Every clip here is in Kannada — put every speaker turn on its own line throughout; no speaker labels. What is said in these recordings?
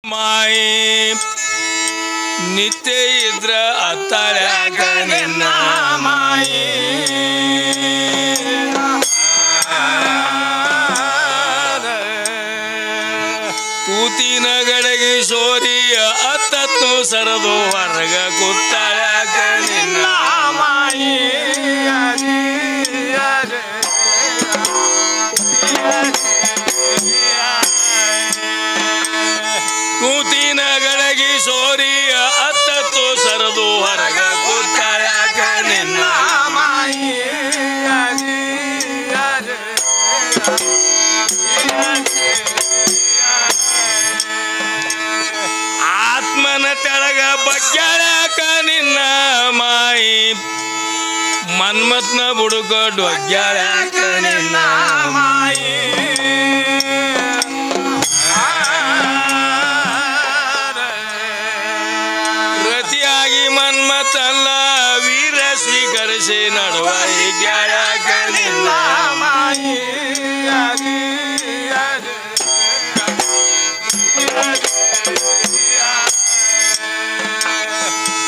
ಮಾಯಿ ನಿತ್ಯ ಇದ್ರ ಅತ್ತಾಳ್ಯಾಕ ನಿನ್ನ ಮಾಯಿ ತೂತಿನ ಗಡಗಿ ಸೋರಿಯ ಅತ್ತತ್ತು ಸರದು ಹೊರಗ ಕೂತಾಳ್ಯಾಕ ನಿನ್ನ ಮಾಯಿ ಕೂತಿನ ಗಡಗಿ ಸೋರಿಯ ಅತ್ತತ್ತು ಸರದು ಹೊರಗ ಕೂತಾಳ್ಯಾಕ ನಿನ್ನ ಮಾಯಿ ಆತ್ಮನ ತೆಳಗ ಬಗ್ಗ್ಯಾಳ್ಯಾಕ ನಿನ್ನ ಮಾಯಿ ಮನ್ಮತ್ನ ಬುಡುಕೊಡ್ ಒಗ್ಗ್ಯಾಳ್ಯಾಕ ನಿನ್ನ ಮಾಯಿ ರತಿಯಾಗಿ ಮನ್ಮತಲ್ಲ ವೀರ ಸ್ವೀಕರಿಸಿ ನಡುವ ಹೀಗ್ಯಾಳ್ಯಾಕ ನಿನ್ನ ಮಾಯಿ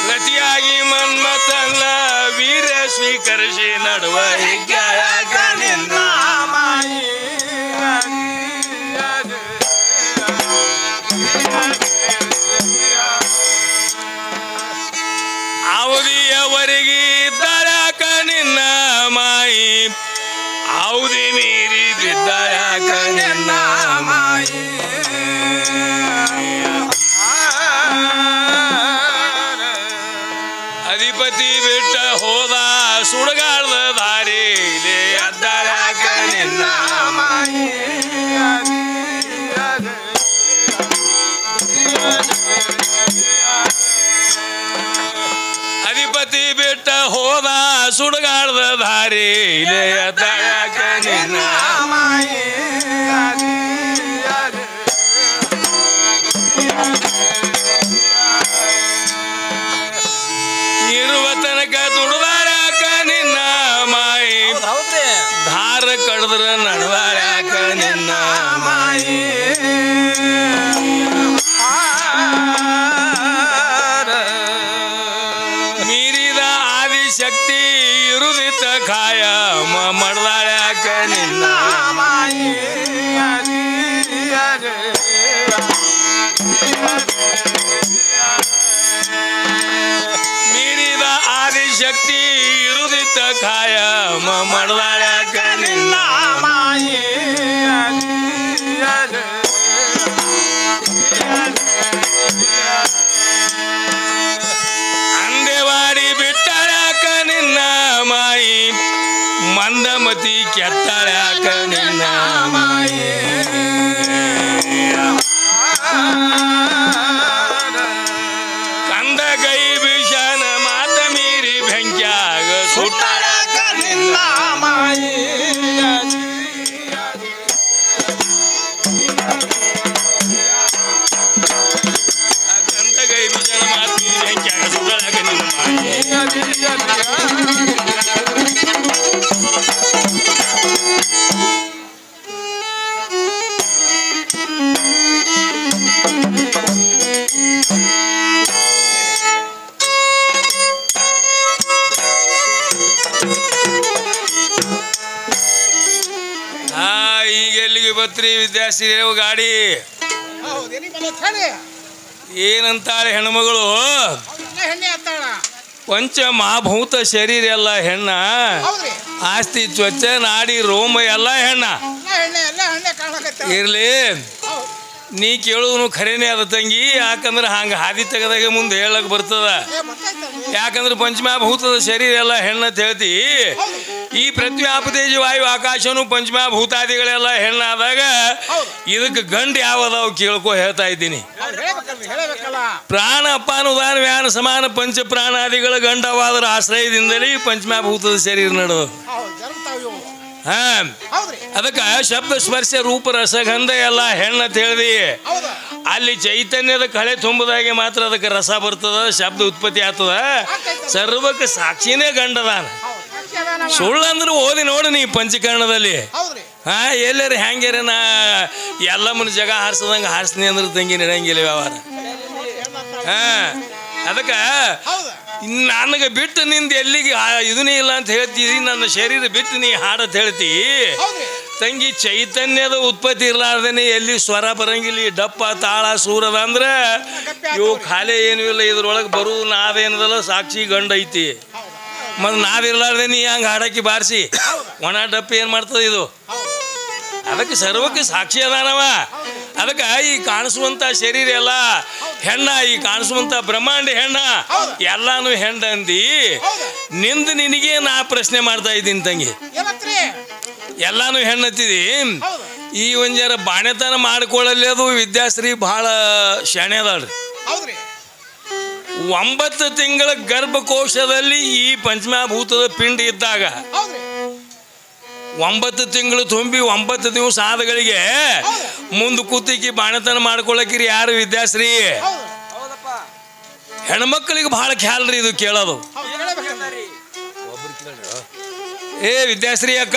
ರತಿಯಾಗಿ ಮನ್ಮತಲ್ಲ ವೀರ ಸ್ವೀಕರಿಸಿ ನಡುವ ಹೀಗ್ಯಾಳ್ಯಾಕ ನಿನ್ನ ಮಾಯಿ ಅವಧಿಯವರೆಗೆ ಇದ್ದಾಳ್ಯಾಕ ನಿನ್ನ ಮಾಯಿ ಅವಧಿ ಮೀರಿ ಬಿದ್ದಾಳ್ಯಾಕ ನಿನ್ನ ಮಾಯಿ ಅಧಿಪತಿ ಬಿಟ್ಟ ಹೋದ ಸುಡಗಾಡ್ದ ದಾರಿಲಿ ಅದ್ದಾಳ್ಯಾಕ ನಿನ್ನ ಮಾಯಿ ಅಧಿಪತಿ ಬಿಟ್ಟ ಹೋದ ಸುಡಗಾಡ್ದ ದಾರಿಲಿ ಅದ್ದಾಳ್ಯಾಕ ನಿನ್ನ ಮಾಯಿ ಇರುವ ತನಕ ದುಡ್ದಾಳ್ಯಾಕ ನಿನ್ನ ಮಾಯಿ ಧಾರ ಕಡ್ದ್ರ ನಡ್ದಾಳ್ಯಾಕ ನಿನ್ನ ಮಾಯಿ ಮೀರಿದ ಆದಿಶಕ್ತಿ ಇರುದಿತ್ತ ಕಾಯ ಮಡ್ದಾಳ್ಯಾಕ ನಿನ್ನ ಮಾಯಿ ಮೀರಿದ ಆದಿಶಕ್ತಿ ಇರುದಿತ್ತ ಕಾಯ ಮಡ್ದಾಳ್ಯಾಕ ನಿನ್ನ ಮಾಯಿ ಅಂದೆವಾಡಿ ಬಿಟ್ಟಾಳ್ಯಾಕ ನಿನ್ನ ಮಾಯಿ ಮಂದಮತಿ ಕೆತ್ತಾಳ್ಯಾಕ ನಿನ್ನ ಮಾಯಿ ಕಂದ ಗೈ ಭೀಷಣ ಮಾತ ಮೀರಿ ಬೆಂಕ್ಯಾಗ ಸುಟ್ಟಾಳ್ಯಾಕ ನಿನ್ನ ಮಾಯಿ ಕಂದ ಗೈ ಭೀಷಣ ಮಾತ ಮೀರಿ ಬೆಂಕ್ಯಾಗ ಸುಟ್ಟಾಳ್ಯಾಕ ನಿನ್ನ ಮಾಯಿ ಈಗ ಎಲ್ಲಿಗೆ ಬತ್ರಿ ವಿದ್ಯಾಶ್ರೀ ಗಾಡಿ ಏನಂತಾಳೆ ಹೆಣ್ಮಗಳು ಪಂಚ ಮಹಾಭೂತ ಶರೀರ ಎಲ್ಲ ಹೆಣ್ಣ ಆಸ್ತಿ ತ್ವಚ ನಾಡಿ ರೋಮ ಎಲ್ಲ ಹೆಣ್ಣ ಇರ್ಲಿ ನೀ ಕೇಳುದು ಖರೇನೆ ಅದ ತಂಗಿ ಯಾಕಂದ್ರೆ ಹಂಗ ಹಾದಿ ತೆಗದಾಗ ಮುಂದೆ ಹೇಳಕ್ ಬರ್ತದ ಯಾಕಂದ್ರೆ ಪಂಚಮಹಾಭೂತದ ಶರೀರ ಎಲ್ಲ ಹೆಣ್ಣ ಅಂತ ಹೇಳ್ತಿ ಈ ಪೃಥ್ವಿ ಆಪತೇಜ ವಾಯು ಆಕಾಶನು ಪಂಚಮಹಾಭೂತಾದಿಗಳೆಲ್ಲ ಹೆಣ್ಣಾದಾಗ ಇದಕ್ಕೆ ಗಂಡು ಯಾವದಾವ್ ಕೇಳ್ಕೊ ಹೇಳ್ತಾ ಇದ್ದೀನಿ ಪ್ರಾಣ ಅಪಾನ ಉದಾನ ವ್ಯಾನ ಸಮಾನ ಪಂಚ ಪ್ರಾಣಾದಿಗಳ ಗಂಡವಾದರ ಆಶ್ರಯದಿಂದಲೇ ಪಂಚಮಹಾಭೂತದ ಶರೀರ ನಡು ಅದಕ್ಕ ಶಬ್ದ ಸ್ಪರ್ಶ ರೂಪ ರಸಗಂಧ ಎಲ್ಲ ಹೆಣ್ಣ ಅಂತ ಹೇಳ್ದಿ ಅಲ್ಲಿ ಚೈತನ್ಯದ ಕಳೆ ತುಂಬದಾಗೆ ಮಾತ್ರ ಅದಕ್ಕೆ ರಸ ಬರ್ತದ ಶಬ್ದ ಉತ್ಪತ್ತಿ ಆಗ್ತದ ಸರ್ವಕ್ಕೆ ಸಾಕ್ಷಿನೇ ಗಂಡದಾನ ಸುಳ್ಳಂದ್ರೆ ಓದಿ ನೋಡಿ ನೀ ಪಂಚಕರ್ಣದಲ್ಲಿ ಎಲ್ಲಾರ ಹೆಂಗ್ಯಾರ ನಾ ಎಲ್ಲ ಮುನ್ನ ಜಗ ಹಾರಿಸ್ದಂಗೆ ಹಾರಿಸ್ತೀನಿ ಅಂದ್ರೆ ತಂಗಿ ನಡೆಯಂಗಿಲ್ಲ ವ್ಯವಹಾರ. ಅದಕ್ಕೆ ನನಗೆ ಬಿಟ್ಟು ನಿಂದು ಎಲ್ಲಿಗೆ ಇದನ್ನೇ ಇಲ್ಲ ಅಂತ ಹೇಳ್ತೀವಿ. ನನ್ನ ಶರೀರ ಬಿಟ್ಟು ನೀ ಹಾಡತ್ ಹೇಳ್ತಿ ತಂಗಿ. ಚೈತನ್ಯದ ಉತ್ಪತ್ತಿ ಇರ್ಲಾರ್ದೇನೆ ಎಲ್ಲಿ ಸ್ವರ ಬರಂಗಿಲ್ಲ. ಡಪ್ಪ ತಾಳ ಸೂರದ ಅಂದ್ರೆ ಇವು ಖಾಲಿ ಏನೂ ಇಲ್ಲ. ಇದ್ರೊಳಗೆ ಬರುವುದು ನಾವೇನದಲ್ಲ ಸಾಕ್ಷಿ ಗಂಡ ಐತಿ. ಮತ್ತು ನಾವಿರ್ಲಾರ್ದೆ ನೀ ಹಂಗೆ ಹಾಡಾಕಿ ಬಾರಿಸಿ ಒಣ ಡಪ್ಪ ಏನು ಮಾಡ್ತದೆ ಇದು? ಅದಕ್ಕೆ ಸರ್ವಕ್ಕೆ ಸಾಕ್ಷಿ ಅದಾನವ. ಅದಕ್ಕೆ ಈ ಕಾಣಿಸುವಂಥ ಶರೀರ ಎಲ್ಲ ಹೆಣ್ಣ, ಈ ಕಾಣಿಸುವಂಥ ಬ್ರಹ್ಮಾಂಡ ಹೆಣ್ಣ, ಎಲ್ಲಾನು ಹೆಣ್ಣ ಅಂದಿ. ನಿಂದು ನಿನಗೆ ನಾ ಪ್ರಶ್ನೆ ಮಾಡ್ತಾ ಇದ್ದೀನಿ ತಂಗಿ. ಎಲ್ಲಾನು ಹೆಣ್ಣತ್ತಿದಿ. ಈ ಒಂಜಾರ ಬಾಣೆತನ ಮಾಡ್ಕೊಳ್ಳಲಿ ಅದು ವಿದ್ಯಾಶ್ರೀ ಭಾಳ ಶಾಣೆ ಅದಾಳ್ರಿ. 9 ತಿಂಗಳ ಗರ್ಭಕೋಶದಲ್ಲಿ ಈ ಪಂಚಮಭೂತದ ಪಿಂಡ ಇದ್ದಾಗ 9 ತಿಂಗಳು ತುಂಬಿ 9 ದಿವಸ ಆದಗಳಿಗೆ ಮುಂದೆ ಕೂತಿಕ್ಕಿ ಬಾಣತನ ಮಾಡ್ಕೊಳಕಿರಿ ಯಾರು? ವಿದ್ಯಾಶ್ರೀ. ಹೆಣ್ಮಕ್ಳಿಗೆ ಬಹಳ ಖ್ಯಾಲ್ ರೀ ಇದು ಕೇಳೋದು. ಏ ವಿದ್ಯಾಶ್ರೀ ಅಕ್ಕ,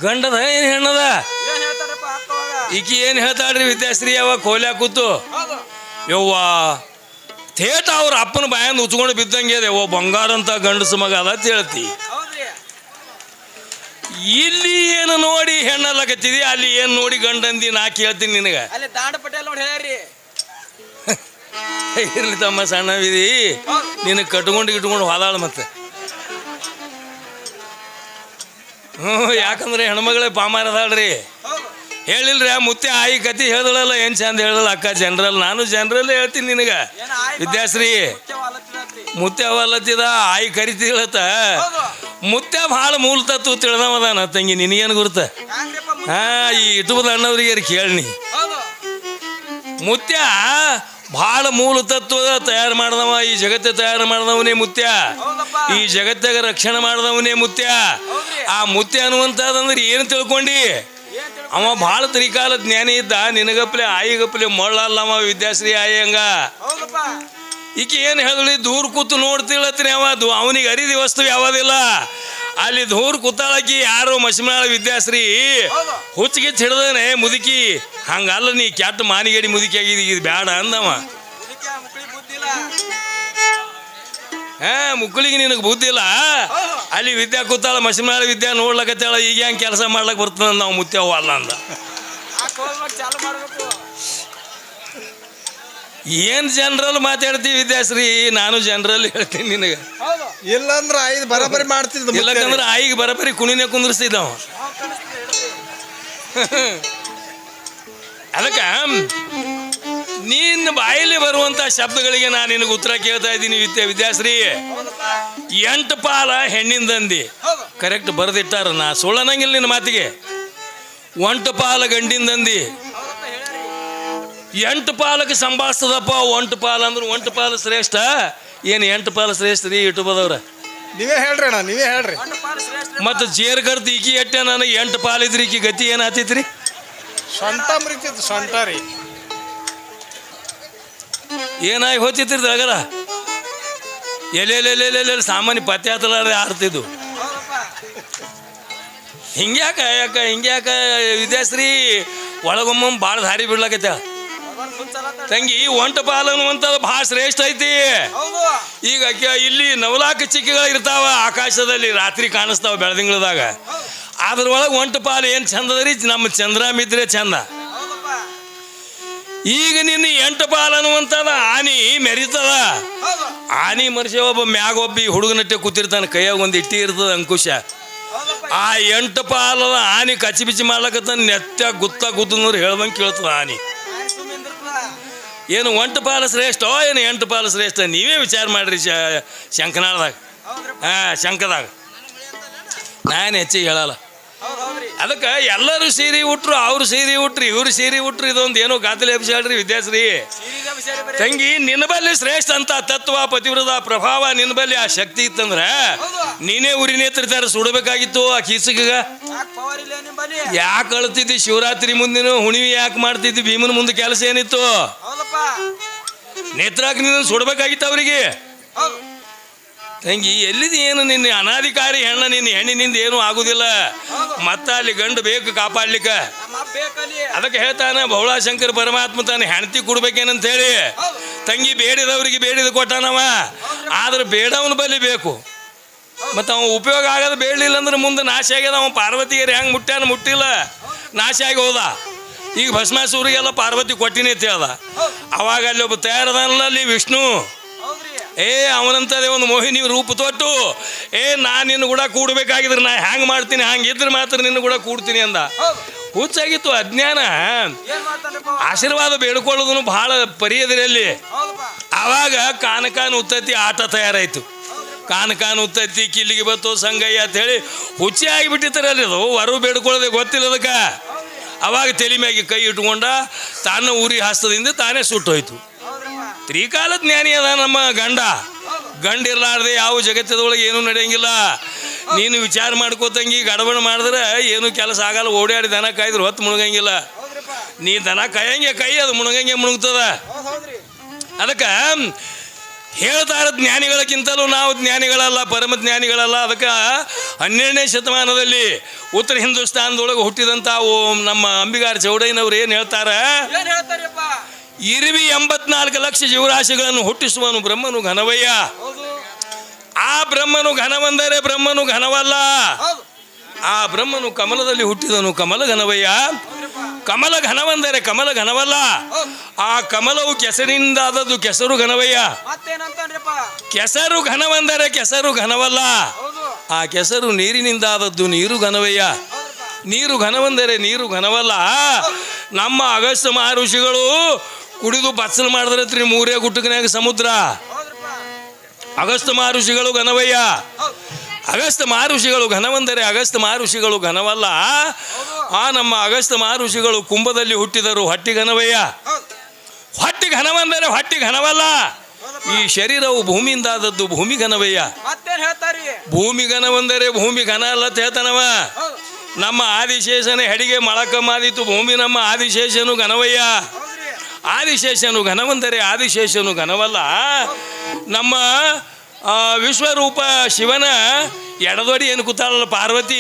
ಗಂಡದ ಏನು ಹೆಣ್ಣದ? ಈಕಿ ಏನು ಹೇಳ್ತಾಳ್ರಿ ವಿದ್ಯಾಶ್ರೀ? ಅವ ಕೋಲ್ಯಾ ಕೂತು ಯವ್ವ ಥೇಟ ಅವ್ರ ಅಪ್ಪನ ಬಾಯಂದು ಉಚ್ಕೊಂಡು ಬಿದ್ದಂಗೆ ಅದೇ ಓ ಬಂಗಾರ ಅಂತ ಗಂಡಸು ಮಗ ಅದ ಅಂತ ಹೇಳ್ತಿ. ಇಲ್ಲಿ ಏನು ನೋಡಿ ಹೆಣ್ಣಲ್ಲಕತ್ತಿದಿ, ಅಲ್ಲಿ ಏನು ನೋಡಿ ಗಂಡಂದಿ ನಾ ಕೇಳ್ತೀನಿ ನಿನಗೆ. ಇರ್ಲಿ ತಮ್ಮ ಸಣ್ಣವಿದಿ, ನಿನಗೆ ಕಟ್ಕೊಂಡು ಹೋದಾಳ ಮತ್ತೆ. ಯಾಕಂದ್ರೆ ಹೆಣ್ಮಗಳೇ ಪಾಮಾರದಾಳ್ರಿ. ಹೇಳಿಲ್ರಿ ಆ ಮುತ್ತೆ ಆಯಿ ಕತಿ ಹೇಳ್ದಳಲ್ಲ, ಏನು ಚಂದ ಹೇಳಲ್ಲ ಅಕ್ಕ. ಜನರಲ್ ನಾನು ಜನರಲ್ಲೇ ಹೇಳ್ತೀನಿ ನಿನಗೆ ವಿದ್ಯಾಶ್ರೀ. ಮುತ್ತೆ ಅವಲ್ಲತ್ತಿದ ಆಯಿ ಕರಿತಿಳತ್ತ. ಮುತ್ತೆ ಭಾಳ ಮೂಲ ತತ್ವ ತಿಳಿದವದಾನ ತಂಗಿ. ನಿನಗೇನು ಗುರುತ? ಈ ಇಟುಬದ ಅಣ್ಣವ್ರಿಗೆ ಕೇಳಿ. ಮುತ್ಯ ಭಾಳ ಮೂಲ ತತ್ವ ತಯಾರು ಮಾಡ್ದವ. ಈ ಜಗತ್ತ ತಯಾರು ಮಾಡ್ದವನೇ ಮುತ್ಯ. ಈ ಜಗತ್ತಾಗ ರಕ್ಷಣೆ ಮಾಡ್ದವನೇ ಮುತ್ಯ. ಆ ಮುತ್ಯ ಅನ್ನುವಂಥದ್ದಂದ್ರೆ ಏನು ತಿಳ್ಕೊಂಡಿ? ಅವ ಭಾಳ ತರಿಕಾಲ ಜ್ಞಾನಿ ಇದ್ದ. ನಿನಗಪ್ಲೆ ಆಯಿಗಪ್ಲೆ ಮೊಳ್ಳಲ್ಲವ ವಿದ್ಯಾಶ್ರೀ ಆಯಿ ಹಂಗ. ಈಕೆ ಏನು ಹೇಳಿದ್ರಿ? ದೂರ ಕೂತು ನೋಡ್ತಿಳತ್ರಿ. ಅವದು ಅವನಿಗೆ ಅರಿದಿ ವಸ್ತು ಯಾವದಿಲ್ಲ. ಅಲ್ಲಿ ದೂರ ಕೂತಾಳಕಿ ಯಾರು ಮಶ್ಮನಾಳ ವಿದ್ಯಾಶ್ರೀ ಹುಚ್ಚಿಗೆ ಹಿಡ್ದಾನೆ ಮುದುಕಿ. ಹಂಗಲ್ಲ, ನೀ ಕೆಟ್ಟ ಮಾನಿಗಡಿ ಮುದುಕಿ ಆಗಿದಿ, ಇದು ಬ್ಯಾಡ ಅಂದವ. ಮುಕ್ಕಳಿಗೆ ನಿನಗೆ ಬುದ್ಧಿ ಇಲ್ಲ. ಅಲ್ಲಿ ವಿದ್ಯಾ ಕೂತಾಳ ಮಶ್ಮನಾಳ ವಿದ್ಯಾ ನೋಡ್ಲಕತ್ತಾಳ. ಈಗ ಹೆಂಗೆ ಕೆಲಸ ಮಾಡ್ಲಕ್ ಬರ್ತದ ನಾವು ಮುತ್ಯ ಅಲ್ಲ ಅಂದ. ಏನ್ ಜನರಲ್ ಮಾತಾಡ್ತೀವಿ ವಿದ್ಯಾಶ್ರೀ? ನಾನು ಜನರಲ್ ಹೇಳ್ತೀನಿ ನಿನಗೆ.
ಇಲ್ಲಂದ್ರ ಐದು ಬರಬರಿ ಮಾಡ್ತಿದ್ದ.
ಇಲ್ಲಕಂದ್ರೆ ಆಯಿಗೆ ಬರಬರಿ ಕುಣಿನೇ ಕುಂದ್ರಿಸ್ತಿದ್ದವ. ಅದಕ್ಕೆ ನಿನ್ನ ಬಾಯಲ್ಲಿ ಬರುವಂತ ಶಬ್ದಗಳಿಗೆ ನಾನು ನಿನಗೆ ಉತ್ತರ ಕೇಳ್ತಾ ಇದ್ದೀನಿ ವಿದ್ಯಾಶ್ರೀ. 8 ಪಾಲ ಹೆಣ್ಣಿಂದಂದಿ ಕರೆಕ್ಟ್ ಬರೆದಿಟ್ಟಾರ. ನಾ ಸುಳ್ಳನಂಗಿಲ್ಲ ನಿನ್ನ ಮಾತಿಗೆ. 1 ಪಾಲ ಗಂಡಿಂದಂದಿ. 8 ಪಾಲಕ್ಕೆ ಸಂಭಾಳಿಸ್ತದಪ್ಪ. 1 ಪಾಲ ಅಂದ್ರೆ 1 ಪಾಲ ಶ್ರೇಷ್ಠ. ಏನು 8 ಪಾಲ ಶ್ರೇಷ್ಠ ರೀ ಇಟುಬದವ್ರ?
ನೀವೇ ಹೇಳ್ರಿ ಅಣ್ಣ, ನೀವೇ ಹೇಳ್ರಿ.
ಮತ್ತು ಜೇರ್ ಕರ್ತು ಈಕಿ ಎಟ್ಟೆ ನನಗೆ 8 ಪಾಲಿದ್ರಿ. ಈಕಿ ಗತಿ ಏನು ಆತೈತ್ರಿ?
ಸೊಂಟ ಮುರಿತಿತ್ತು, ಸೊಂಟ ರೀ.
ಏನಾಗಿ ಹೋಗ್ತಿತ್ರಿ ದಗರ? ಎಲ್ಲೆಲ್ಲೆಲ್ಲೆಲ್ಲೆಲ್ಲ ಸಾಮಾನ್ಯ ಪತ್ತೆ ಹತ್ತಲಾರ್ದೆ ಆಡ್ತಿದ್ದು. ಹಿಂಗ್ಯಾಕ ವಿದ್ಯಾಶ್ರೀ ಒಳಗೊಮ್ಮ ಭಾಳ ದಾರಿ ಬಿಡ್ಲಕತ್ತ ತಂಗಿ. 1 ಪಾಲ ಅನ್ನುವಂಥದ್ದು ಭಾಳ ಶ್ರೇಷ್ಠ ಐತಿ. ಈಗ ಇಲ್ಲಿ 9 ಚಿಕ್ಕಿಗಳು ಇರ್ತಾವ ಆಕಾಶದಲ್ಲಿ, ರಾತ್ರಿ ಕಾಣಿಸ್ತಾವ ಬೆಳದಿಂಗಳದಾಗ. ಅದ್ರೊಳಗೆ 1 ಪಾಲು ಏನು ಚಂದ ಅದ್ರಿ? ನಮ್ಮ ಚಂದ್ರಾಮಿದ್ರೆ ಚಂದ. ಈಗ ನಿನ್ನ 8 ಪಾಲು ಅನ್ನುವಂಥದ್ದು ಆನಿ ಮೆರಿತದ. ಆನಿ ಮನುಷ್ಯ ಒಬ್ಬ ಮ್ಯಾಗ ಒಬ್ಬ ಹುಡುಗನಟ್ಟೆ ಕೂತಿರ್ತಾನೆ, ಕೈಯಾಗ ಒಂದು ಇಟ್ಟಿ ಇರ್ತದ ಅಂಕುಶ. ಆ 8 ಪಾಲದ ಆನಿ ಕಚ್ಚಿ ಬಿಚ್ಚಿ ಮಾಡ್ಲಕತ್ತ ನೆತ್ತ ಗುತ್ತಂದ್ರೆ ಹೇಳ್ದಂಗೆ ಕೇಳ್ತದ ಆನಿ. ಏನು 1 ಪಾಲು ಶ್ರೇಷ್ಠ ಏನು 8 ಪಾಲು ಶ್ರೇಷ್ಠ? ನೀವೇ ವಿಚಾರ ಮಾಡ್ರಿ ಶಂಕನಾಳದಾಗ, ಶಂಕದಾಗ. ನಾನು ಹೆಚ್ಚಿಗೆ ಹೇಳಲ್ಲ. ಅದಕ್ಕೆ ಎಲ್ಲರೂ ಸೀರೆ ಉಟ್ರು, ಅವ್ರು ಸೀರೆ ಉಟ್ರಿ, ಇವ್ರು ಸೀರೆ ಉಟ್ರು. ಇದೊಂದು ಏನೋ ಗಾದಲೆ ಹೇಳ್ರಿ ವಿದ್ಯಾಶ್ರೀ. ತಂಗಿ ನಿನ್ನ ಬಲ್ಲಿ ಶ್ರೇಷ್ಠ ಅಂತ ತತ್ವ ಪತಿವ್ರತ ಪ್ರಭಾವ ನಿನ್ನ ಬಲ್ಲಿ ಆ ಶಕ್ತಿ ಇತ್ತಂದ್ರೆ ನೀನೇ ಉರಿ ನೇತೃತ್ವ ಸುಡಬೇಕಾಗಿತ್ತು ಆ ಕೀಸಗ. ಯಾಕೆ ಅಳ್ತಿದ್ದಿ? ಶಿವರಾತ್ರಿ ಮುಂದಿನ ಹುಣಿವಿ ಯಾಕೆ ಮಾಡ್ತಿದ್ದಿ? ಭೀಮನ ಮುಂದೆ ಕೆಲಸ ಏನಿತ್ತು? ನೇತ್ರಾಗ್ನಿ ಸುಡಬೇಕಾಗಿತ್ತು ಅವರಿಗೆ. ತಂಗಿ ಎಲ್ಲಿದೆ ಏನು ನಿನ್ನ ಅನಾಧಿಕಾರಿ ಹೆಣ್ಣ ನಿನ್ನ ಹೆಣ್ಣಿನಿಂದ ಏನೂ ಆಗುದಿಲ್ಲ ಮತ್ತ ಅಲ್ಲಿ ಗಂಡು ಬೇಕು ಕಾಪಾಡ್ಲಿಕ್ಕೆ ಅದಕ್ಕೆ ಹೇಳ್ತಾನೆ ಭೋಳಾಶಂಕರ ಪರಮಾತ್ಮ ತಾನು ಹೆಂಡತಿ ಕೊಡ್ಬೇಕೇನಂತ ಹೇಳಿ ತಂಗಿ ಬೇಡಿದವರಿಗೆ ಬೇಡಿದ ಕೊಟ್ಟಾನವ ಆದ್ರೆ ಬೇಡವನ ಬಲಿ ಬೇಕು ಮತ್ತು ಅವ ಉಪಯೋಗ ಆಗೋದು ಬೇಡಲಿಲ್ಲ ಅಂದ್ರೆ ಮುಂದೆ ನಾಶ ಆಗ್ಯದ ಅವ ಪಾರ್ವತಿಗೆ ಹೆಂಗೆ ಮುಟ್ಟ್ಯಾನ ಮುಟ್ಟಿಲ್ಲ ನಾಶ ಆಗಿ ಹೋದ ಈಗ ಭಸ್ಮಾಸೂರಿಗೆಲ್ಲ ಪಾರ್ವತಿ ಕೊಟ್ಟಿನಿ ಅಂತ ಹೇಳ್ದ ಅವಾಗ ಅಲ್ಲಿ ಒಬ್ಬ ತಯಾರದಲ್ಲ ಅಲ್ಲಿ ವಿಷ್ಣು ಅವನಂತದೇ ಒಂದು ಮೋಹಿನಿ ರೂಪ ತೊಟ್ಟು ನಾನು ನಿನ್ನ ಕೂಡ ಕೂಡಬೇಕಾಗಿದ್ರೆ ನಾ ಹ್ಯಾಂಗೆ ಮಾಡ್ತೀನಿ ಹಂಗಿದ್ರೆ ಮಾತ್ರ ನಿನ್ನ ಕೂಡ ಕೂಡ್ತೀನಿ ಅಂದ ಹುಚ್ಚಾಗಿತ್ತು ಅಜ್ಞಾನ ಆಶೀರ್ವಾದ ಬೇಡ್ಕೊಳ್ಳೋದನ್ನು ಬಹಳ ಪರಿಯದ್ರಲ್ಲಿ ಆವಾಗ ಕಾನಕಾನ ಉತ್ತತ್ತಿ ಆಟ ತಯಾರಾಯಿತು ಕಾನಕಾನ ಉತ್ತತ್ತಿ ಕಿಲ್ಲಿಗೆ ಬತ್ತು ಸಂಗಯ್ಯ ಅಂತ ಹೇಳಿ ಹುಚ್ಚಿ ಆಗಿಬಿಟ್ಟಿರ್ತಾರಲ್ಲಿ ಅದು ಹೊರವು ಬೇಡ್ಕೊಳ್ಳೋದೆ ಗೊತ್ತಿಲ್ಲ ಅದಕ್ಕೆ ಅವಾಗ ತಲೆ ಮ್ಯಾಗೆ ಕೈ ಇಟ್ಕೊಂಡ ತಾನ ಉರಿ ಹಸ್ತದಿಂದ ತಾನೇ ಸುಟ್ಟೋಯ್ತು ತ್ರಿಕಾಲ ಜ್ಞಾನಿ ಅದ ನಮ್ಮ ಗಂಡ ಇರ್ಲಾರ್ದೆ ಯಾವ ಜಗತ್ತದೊಳಗೆ ಏನೂ ನಡೆಯಂಗಿಲ್ಲ ನೀನು ವಿಚಾರ ಮಾಡ್ಕೋತಂಗಿ ಗಡಬಡ ಮಾಡಿದ್ರೆ ಏನು ಕೆಲಸ ಆಗಲ್ಲ ಓಡಾಡಿ ದನ ಕಾಯ್ದ್ರೆ ಹೊತ್ತು ಮುಳುಗಂಗಿಲ್ಲ ನೀ ದನ ಕಾಯಂಗೆ ಕೈ ಅದು ಮುಳುಗಂಗೆ ಮುಳುಗ್ತದ ಅದಕ್ಕೆ ಹೇಳ್ತಾರ ಜ್ಞಾನಿಗಳಕ್ಕಿಂತಲೂ ನಾವು ಜ್ಞಾನಿಗಳಲ್ಲ ಪರಮ ಜ್ಞಾನಿಗಳಲ್ಲ ಅದಕ್ಕೆ 12ನೇ ಶತಮಾನದಲ್ಲಿ ಉತ್ತರ ಹಿಂದೂಸ್ತಾನದೊಳಗೆ ಹುಟ್ಟಿದಂಥ ನಮ್ಮ ಅಂಬಿಗಾರ ಚೌಡಯ್ಯನವ್ರು ಏನು ಹೇಳ್ತಾರೆ ಇರುವಿ 84 ಲಕ್ಷ ಜೀವರಾಶಿಗಳನ್ನು ಹುಟ್ಟಿಸುವನು ಬ್ರಹ್ಮನು ಘನವಯ್ಯ ಆ ಬ್ರಹ್ಮನು ಘನವೆಂದರೆ ಬ್ರಹ್ಮನು ಘನವಲ್ಲ ಆ ಬ್ರಹ್ಮನು ಕಮಲದಲ್ಲಿ ಹುಟ್ಟಿದನು ಕಮಲ ಘನವಯ್ಯ ಕಮಲ ಘನವೆಂದರೆ ಕಮಲ ಘನವಲ್ಲ ಆ ಕಮಲವು ಕೆಸರಿನಿಂದಾದದ್ದು ಕೆಸರು ಘನವಯ್ಯ ಕೆಸರು ಘನವೆಂದರೆ ಕೆಸರು ಘನವಲ್ಲ ಆ ಕೆಸರು ನೀರಿನಿಂದಾದದ್ದು ನೀರು ಘನವಯ್ಯ ನೀರು ಘನವೆಂದರೆ ನೀರು ಘನವಲ್ಲ ನಮ್ಮ ಅಗಸ್ತ್ಯ ಮಹರ್ಷಿಗಳು ಕುಡಿದು ಬಚ್ಚಲು ಮಾಡಿದ್ರತ್ರಿ 3 ಗುಟ್ಟಕನ್ಯಾಗ ಸಮುದ್ರ ಅಗಸ್ತ್ಯ ಮಹರ್ಷಿಗಳು ಘನವಯ್ಯ ಅಗಸ್ತ್ಯ ಮಹರ್ಷಿಗಳು ಘನವೆಂದರೆ ಅಗಸ್ತ್ಯ ಮಹರ್ಷಿಗಳು ಘನವಲ್ಲ ಆ ನಮ್ಮ ಅಗಸ್ತ್ಯ ಮಹರ್ಷಿಗಳು ಕುಂಭದಲ್ಲಿ ಹುಟ್ಟಿದರು ಹೊಟ್ಟಿ ಘನವಯ್ಯ ಹೊಟ್ಟಿ ಘನವೆಂದರೆ ಹೊಟ್ಟಿ ಘನವಲ್ಲ ಈ ಶರೀರವು ಭೂಮಿಯಿಂದಾದದ್ದು ಭೂಮಿ ಘನವಯ್ಯ ಭೂಮಿ ಘನವೆಂದರೆ ಭೂಮಿ ಘನ ಅಲ್ಲ ಹೇಳ್ತಾನವ ನಮ್ಮ ಆದಿಶೇಷನ ಹೆಡಿಗೆ ಮೊಳಕಮ್ಮಾದಿತ್ತು ಭೂಮಿ ನಮ್ಮ ಆದಿಶೇಷನು ಘನವಯ್ಯ ಆದಿಶೇಷನು ಘನವೆಂದರೆ ಆದಿಶೇಷನು ಘನವಲ್ಲ ನಮ್ಮ ವಿಶ್ವರೂಪ ಶಿವನ ಎಡದೊಡಿ ಏನು ಕೂತಾಳಲ್ಲ ಪಾರ್ವತಿ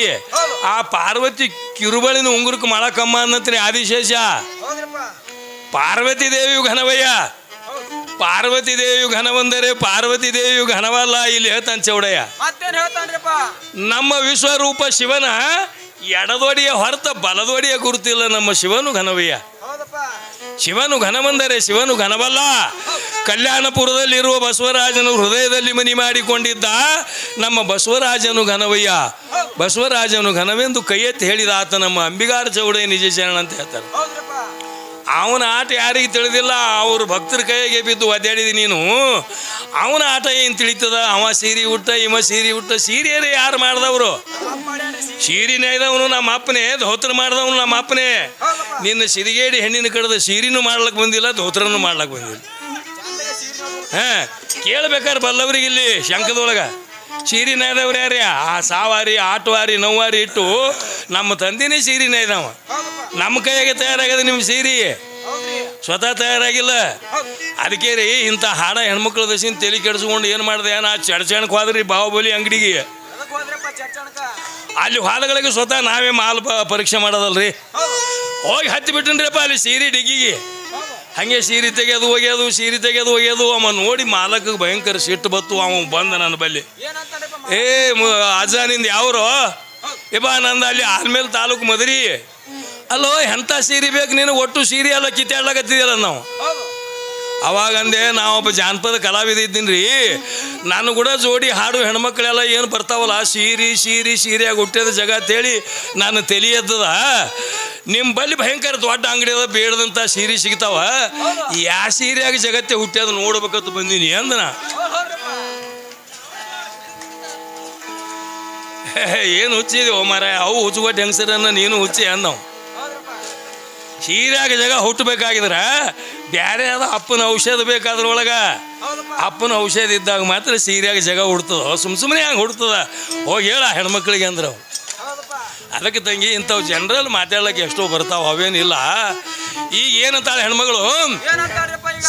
ಆ ಪಾರ್ವತಿ ಕಿರುಬಳಿನ ಉಂಗುರಕ್ಕೆ ಮೊಳಕಮ್ಮ ಅನ್ನತ್ರಿ ಆದಿಶೇಷ ಪಾರ್ವತಿ ದೇವಿಯು ಘನವಯ್ಯ ಪಾರ್ವತಿ ದೇವಿಯು ಘನವೆಂದರೆ ಪಾರ್ವತಿ ದೇವಿಯು ಘನವಲ್ಲ ಇಲ್ಲಿ ಹೇಳ್ತಾನೆ ಚೌಡಯ್ಯ ನಮ್ಮ ವಿಶ್ವರೂಪ ಶಿವನ ಎಡದೊಡಿಯ ಹೊರತ ಬಲದೊಡಿಯ ಗುರುತಿಲ್ಲ ನಮ್ಮ ಶಿವನು ಘನವಯ್ಯ ಶಿವನು ಘನವೆಂದರೆ ಶಿವನು ಘನವಲ್ಲ ಕಲ್ಯಾಣಪುರದಲ್ಲಿರುವ ಬಸವರಾಜನು ಹೃದಯದಲ್ಲಿ ಮನಿ ಮಾಡಿಕೊಂಡಿದ್ದ ನಮ್ಮ ಬಸವರಾಜನು ಘನವಯ್ಯ ಬಸವರಾಜನು ಘನವೆಂದು ಕೈ ಎತ್ತಿ ಹೇಳಿದ ಆತ ನಮ್ಮ ಅಂಬಿಗಾರ ಚೌಡಯ್ಯ ನಿಜ ಶರಣ ಅಂತ ಹೇಳ್ತಾರೆ ಅವನ ಆಟ ಯಾರಿಗೆ ತಿಳಿದಿಲ್ಲ ಅವ್ರ ಭಕ್ತರ ಕೈಗೆ ಬಿದ್ದು ಒದ್ದಾಡಿದಿ ನೀನು ಅವನ ಆಟ ಏನು ತಿಳಿತದ ಅವ ಸೀರೆ ಉಟ್ಟ ಇವ ಸೀರೆ ಉಟ್ಟ ಸೀರೆಯರೇ ಯಾರು ಮಾಡ್ದವ್ರು ಸೀರಿನೇ ಇದ್ದವನು ನಮ್ಮ ಅಪ್ಪನೇ ಧೋತ್ರ ಮಾಡ್ದವನು ನಮ್ಮ ಅಪ್ಪನೇ ನಿನ್ನ ಸಿರಿಗೇಡಿ ಹೆಣ್ಣಿನ ಕಡೆದ ಸೀರಿನೂ ಮಾಡ್ಲಕ್ಕೆ ಬಂದಿಲ್ಲ ಧೋತ್ರನೂ ಮಾಡ್ಲಕ್ಕೆ ಬಂದಿಲ್ಲ ಕೇಳ್ಬೇಕಾರೆ ಬಲ್ಲವ್ರಿಗೆ ಇಲ್ಲಿ ಶಂಕದೊಳಗ ಸೀರೆ ನೇದವ್ರು ಯಾರೇ ಆ ಸಾವಾರಿ ಆಟವಾರಿ ನವ್ವಾರಿ ಇಟ್ಟು ನಮ್ಮ ತಂದೆನೇ ಸೀರೆ ನೇದವ ನಮ್ಮ ಕೈಯಾಗೆ ತಯಾರಾಗ್ಯದ ನಿಮ್ಮ ಸೀರೆ ಸ್ವತಃ ತಯಾರಾಗಿಲ್ಲ ಅದಕ್ಕೆ ರೀ ಇಂಥ ಹಾಡ ಹೆಣ್ಮಕ್ಳ ದಶಿನ ತಲೆ ಕೆಡಿಸ್ಕೊಂಡು ಏನು ಮಾಡಿದೆ ನಾ ಚಡ್ಚಣಕ್ಕೆ ಹೋದ್ರಿ ಬಾಹುಬಲಿ ಅಂಗಡಿಗೆ ಅಲ್ಲಿ ಹೋದಗಳಿಗೆ ಸ್ವತಃ ನಾವೇ ಮಾಲ್ ಪರೀಕ್ಷೆ ಮಾಡೋದಲ್ರಿ ಹೋಗಿ ಹತ್ತಿ ಬಿಟ್ಟನ್ರಿಪ್ಪ ಅಲ್ಲಿ ಸೀರೆ ಡಿಗ್ಗಿಗೆ ಹಂಗೆ ಸೀರೆ ತೆಗೆದು ಒಗೆಯೋದು ಸೀರೆ ತೆಗೆದು ಒಗೆಯೋದು ಅವ ನೋಡಿ ಮಾಲಕ್ಕೆ ಭಯಂಕರ ಸಿಟ್ಟು ಬತ್ತು ಅವ ಬಂದ ನನ್ನ ಬಲ್ಲಿ ಅಜ್ಜ ನಿಂದ ಯಾವ್ರು ಬಾ ನಂದು ಅಲ್ಲಿ ಆಲ್ಮೇಲೆ ತಾಲೂಕು ಮದರಿ ಅಲ್ಲೋ ಎಂಥ ಸೀರೆ ಬೇಕು ನೀನು ಒಟ್ಟು ಸೀರೆ ಎಲ್ಲ ಕಿತ್ತಾಡ್ಲಾಕತ್ತಿದೆಯಲ್ಲ ನಾವು ಅವಾಗ ಅಂದೆ ನಾವೊಬ್ಬ ಜಾನಪದ ಕಲಾವಿದ ಇದ್ದೀನಿ ರೀ ನಾನು ಕೂಡ ಜೋಡಿ ಹಾಡು ಹೆಣ್ಮಕ್ಳೆಲ್ಲ ಏನು ಬರ್ತಾವಲ್ಲ ಸೀರೆಯಾಗಿ ಹುಟ್ಟ್ಯದ ಜಗ ಅಂತೇಳಿ ನಾನು ತಲೆ ಎದ್ದದ ನಿಮ್ಮ ಬಲ್ಲಿ ಭಯಂಕರ ದೊಡ್ಡ ಅಂಗಡಿ ಅದ ಬೇಡದಂಥ ಸೀರೆ ಸಿಗ್ತಾವ ಯಾವ ಸೀರೆಯಾಗಿ ಜಗತ್ತೆ ಹುಟ್ಟ್ಯದ ನೋಡ್ಬೇಕಂತ ಬಂದೀನಿ ಅಂದನ ಏನು ಹುಚ್ಚಿದೀವ ಮರ ಅವು ಹುಚ್ಚುಗೊಟ್ಟು ಹೆಂಗಸರನ್ನ ನೀನು ಹುಚ್ಚಿ ಅಂದವು ಸೀರೆಯಾಗ ಜಗ ಹುಟ್ಟಬೇಕಾಗಿದ್ರ ಬ್ಯಾರೆ ಅದ ಅಪ್ಪನ ಔಷಧ ಬೇಕಾದ್ರೊಳಗ ಅಪ್ಪನ ಔಷಧ ಇದ್ದಾಗ ಮಾತ್ರ ಸೀರೆಯಾಗ ಜಗ ಹುಡ್ತದ ಸುಮ್ಮನೆ ಹಂಗೆ ಹುಡ್ತದ ಹೋಗಿ ಹೇಳ ಹೆಣ್ಮಕ್ಳಿಗೆ ಅಂದ್ರೆ ಅದಕ್ಕೆ ತಂಗಿ ಇಂಥವು ಜನರಲ್ ಮಾತಾಡ್ಲಿಕ್ಕೆ ಎಷ್ಟೋ ಬರ್ತಾವ ಅವೇನಿಲ್ಲ ಈಗ ಏನಂತಾಳೆ ಹೆಣ್ಮಗಳು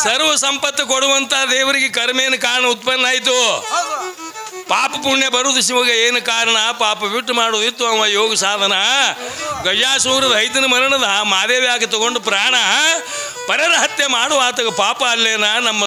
ಸರ್ವ ಸಂಪತ್ತು ಕೊಡುವಂಥ ದೇವರಿಗೆ ಕರ್ಮೇನು ಕಾರಣ ಉತ್ಪನ್ನ ಆಯಿತು ಪಾಪ ಪುಣ್ಯ ಬರುವುದು ಶಿವಗ ಏನು ಕಾರಣ? ಪಾಪ ಬಿಟ್ಟು ಮಾಡುವುದಿತ್ತು ಅವ ಯೋಗ ಸಾಧನ. ಗಜಾಸೂರದ ಐದನ ಮರಣದ ಮಾದೇವಿ ಆಗಿ ತಗೊಂಡು ಪ್ರಾಣ ಪರರ ಹತ್ಯೆ ಮಾಡುವ ಆತಗ ಪಾಪ ಅಲ್ಲೇನ ನಮ್ಮ